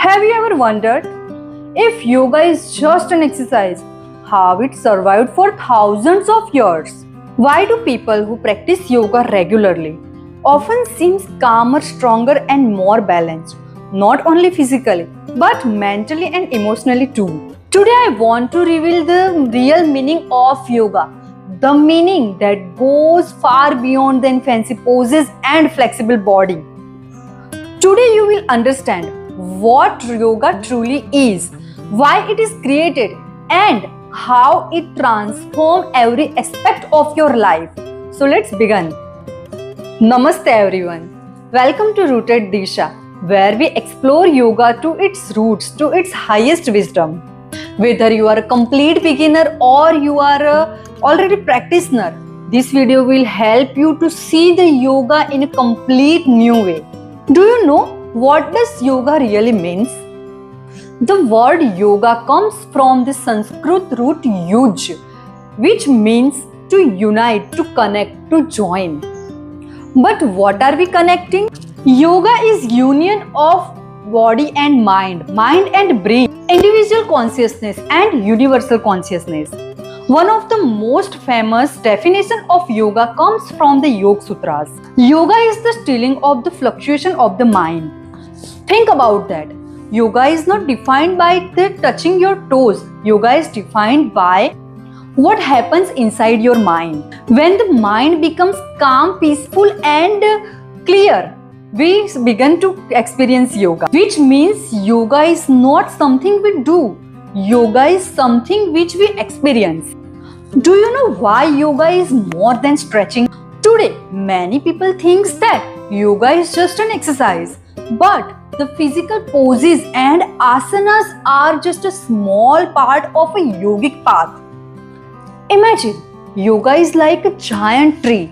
Have you ever wondered if yoga is just an exercise, how it survived for thousands of years? Why do people who practice yoga regularly often seem calmer, stronger, and more balanced, not only physically but mentally and emotionally too? Today, I want to reveal the real meaning of yoga, the meaning that goes far beyond the fancy poses and flexible body. Today, you will understand what yoga truly is, why it is created, and how it transforms every aspect of your life. So, let's begin. Namaste, everyone. Welcome to Rooted Disha, where we explore yoga to its roots, to its highest wisdom. Whether you are a complete beginner or you are already practitioner, this video will help you to see the yoga in a complete new way. Do you know what does yoga really means? The word yoga comes from the Sanskrit root yuj, which means to unite, to connect, to join. But what are we connecting? Yoga is union of body and mind and brain, individual consciousness and universal consciousness. One of the most famous definition of yoga comes from the Yoga Sutras. Yoga is the stilling of the fluctuation of the mind. Think about that. Yoga is not defined by the touching your toes. Yoga is defined by what happens inside your mind. When the mind becomes calm, peaceful and clear, we begin to experience yoga. Which means yoga is not something we do. Yoga is something which we experience. Do you know why yoga is more than stretching? Today, many people think that yoga is just an exercise. But the physical poses and asanas are just a small part of a yogic path. Imagine, yoga is like a giant tree.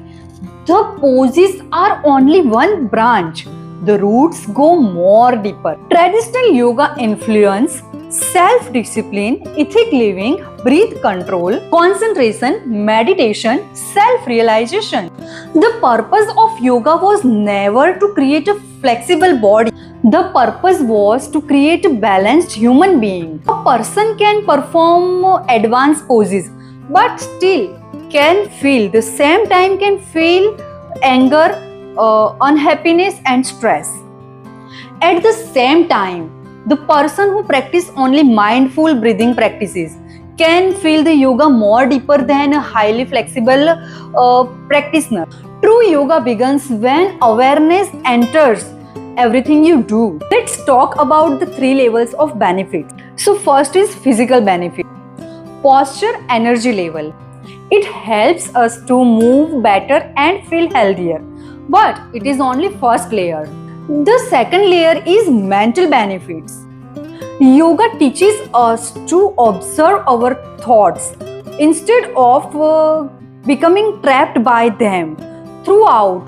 The poses are only one branch. The roots go more deeper. Traditional yoga influence self-discipline, ethic living, breath control, concentration, meditation, self-realization. The purpose of yoga was never to create a flexible body. The purpose was to create a balanced human being. A person can perform advanced poses, but still can feel the same time can feel anger, unhappiness and stress. At the same time, the person who practice only mindful breathing practices can feel the yoga more deeper than a highly flexible practitioner. True yoga begins when awareness enters everything you do. Let's talk about the three levels of benefit. So first is physical benefit. Posture, energy level. It helps us to move better and feel healthier. But it is only first layer. The second layer is mental benefits. Yoga teaches us to observe our thoughts instead of becoming trapped by them throughout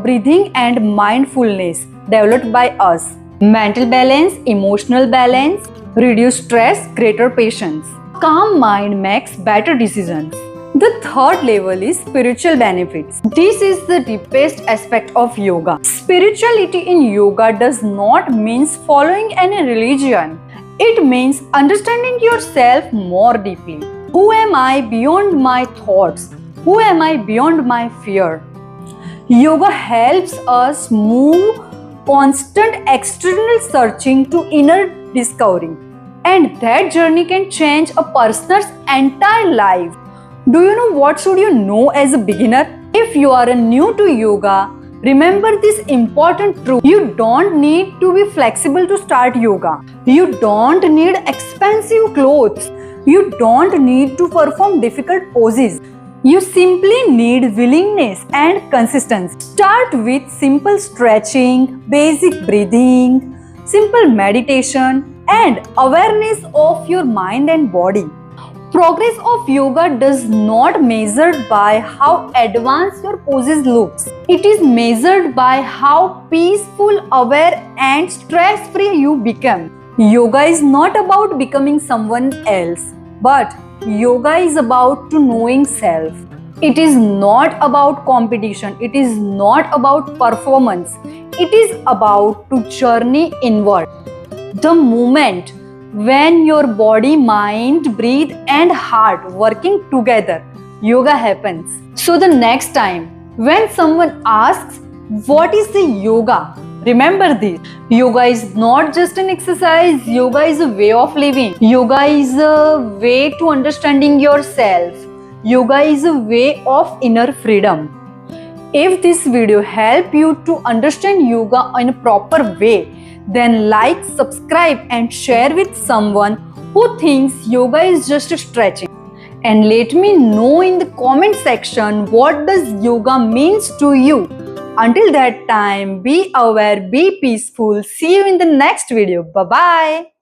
breathing and mindfulness developed by us. Mental balance, emotional balance, reduce stress, greater patience. Calm mind makes better decisions. The third level is spiritual benefits. This is the deepest aspect of yoga. Spirituality in yoga does not mean following any religion. It means understanding yourself more deeply. Who am I beyond my thoughts? Who am I beyond my fear? Yoga helps us move constant external searching to inner discovery. And that journey can change a person's entire life. Do you know what should you know as a beginner? If you are new to yoga, remember this important truth. You don't need to be flexible to start yoga. You don't need expensive clothes. You don't need to perform difficult poses. You simply need willingness and consistency. Start with simple stretching, basic breathing, simple meditation, and awareness of your mind and body. Progress of yoga does not measured by how advanced your poses looks. It is measured by how peaceful, aware and stress-free you become. Yoga is not about becoming someone else, but yoga is about to knowing self. It is not about competition. It is not about performance. It is about to journey inward. The moment when your body, mind, breathe, and heart working together, yoga happens. So the next time when someone asks, what is the yoga? Remember this. Yoga is not just an exercise, yoga is a way of living. Yoga is a way to understanding yourself. Yoga is a way of inner freedom. If this video helped you to understand yoga in a proper way, then like, subscribe and share with someone who thinks yoga is just stretching. And let me know in the comment section what does yoga means to you. Until that time, be aware, be peaceful. See you in the next video. Bye bye.